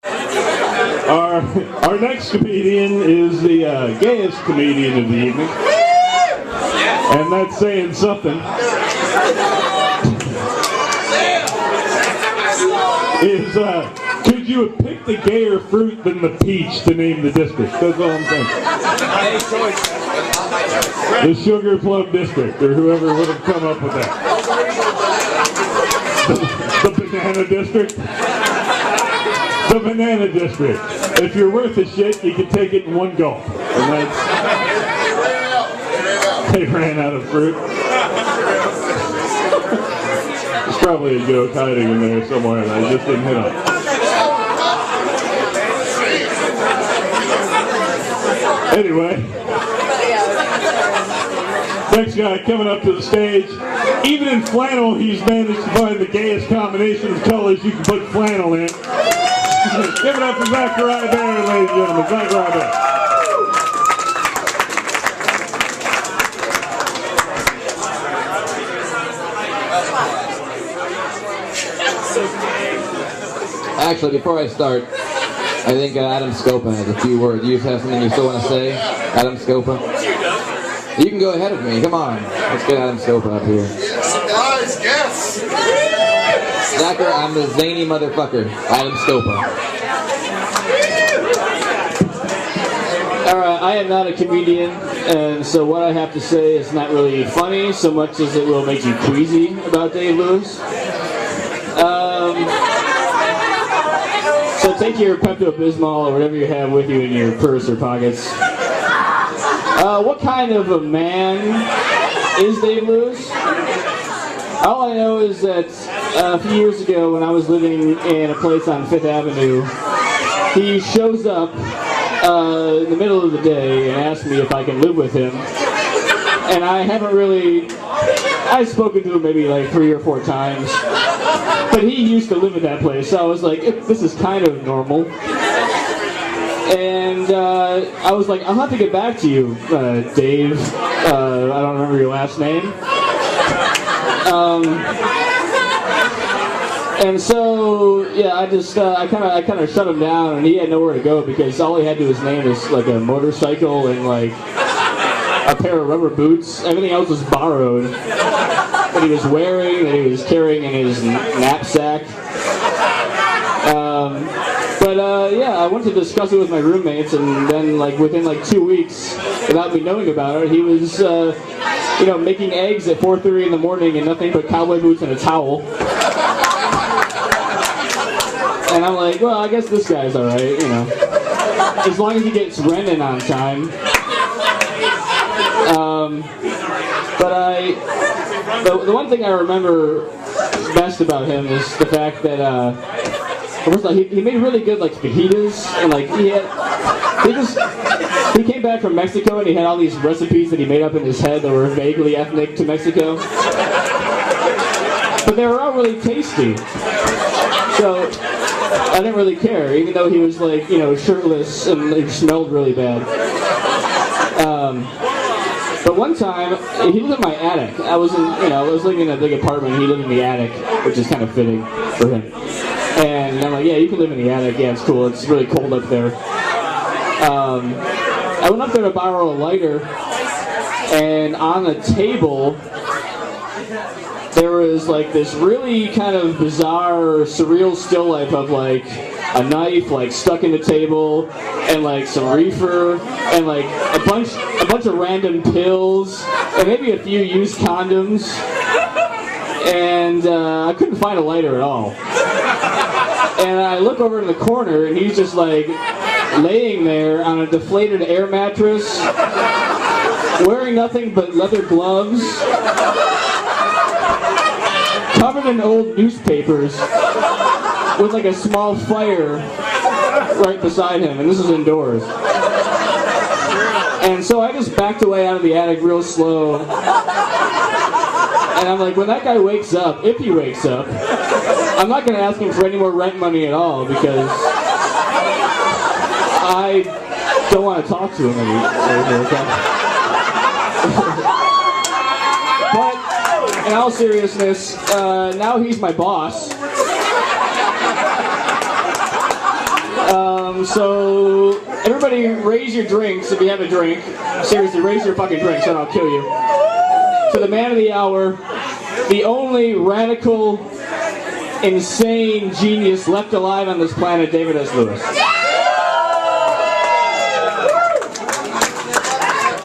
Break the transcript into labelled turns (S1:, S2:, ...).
S1: Our next comedian is the gayest comedian of the evening, and that's saying something. Could you have picked a gayer fruit than the peach to name the district? That's all I'm saying. The Sugar Plum District, or whoever would have come up with that. The Banana District. The Banana District. If you're worth a shit, you can take it in one gulp. And that's... They ran out of fruit. There's probably a joke hiding in there somewhere that I just didn't hit on. Anyway, next guy coming up to the stage. Even in flannel, he's managed to find the gayest combination of colors you can put flannel in. Give it up for Zachariah Baird, ladies and gentlemen. Zachariah Baird.
S2: Actually, before I start, I think Adam Scoppa has a few words. You have something you still want to say? Adam Scoppa? You can go ahead of me. Come on. Let's get Adam Scoppa up here.
S3: Surprise guest!
S2: Zachary, I'm the zany motherfucker. Adam Scoppa.
S4: Alright, I am not a comedian, and so what I have to say is not really funny so much as it will make you queasy about Dave Lewis. So take your Pepto-Bismol or whatever you have with you in your purse or pockets. What kind of a man is Dave Lewis? All I know is that a few years ago when I was living in a place on 5th Avenue, he shows up in the middle of the day and asks me if I can live with him. And I haven't really... I've spoken to him maybe like 3 or 4 times. But he used to live at that place, so I was like, this is kind of normal. And I was like, I'll have to get back to you, Dave. I don't remember your last name. And so, yeah, I kind of shut him down, and he had nowhere to go because all he had to his name was like a motorcycle and like a pair of rubber boots. Everything else was borrowed. That he was wearing, that he was carrying in his knapsack. Yeah, I went to discuss it with my roommates, and then like within like 2 weeks, without me knowing about it, he was making eggs at 4:30 in the morning in nothing but cowboy boots and a towel. And I'm like, well, I guess this guy's all right, as long as he gets rent in on time. The one thing I remember best about him is the fact that first of all, he made really good like fajitas, and like he came back from Mexico and he had all these recipes that he made up in his head that were vaguely ethnic to Mexico, but they were all really tasty. So I didn't really care, even though he was like shirtless and it smelled really bad. But one time, he lived in my attic. I was living in a big apartment, and he lived in the attic, which is kind of fitting for him. And I'm like, yeah, you can live in the attic. Yeah, it's cool. It's really cold up there. I went up there to borrow a lighter, and on the table, there was like this really kind of bizarre, surreal still life of like a knife like stuck in the table, and like some reefer, and like a bunch of random pills, and maybe a few used condoms, and I couldn't find a lighter at all. And I look over in the corner, and he's just like laying there on a deflated air mattress, wearing nothing but leather gloves, covered in old newspapers, with like a small fire right beside him, and this is indoors. And so I just backed away out of the attic real slow, and I'm like, when that guy wakes up, if he wakes up, I'm not going to ask him for any more rent money at all, because I don't want to talk to him anymore. But in all seriousness, now he's my boss. So everybody raise your drinks if you have a drink. Seriously, raise your fucking drinks and I'll kill you. To the man of the hour, the only radical, insane genius left alive on this planet, David S. Lewis.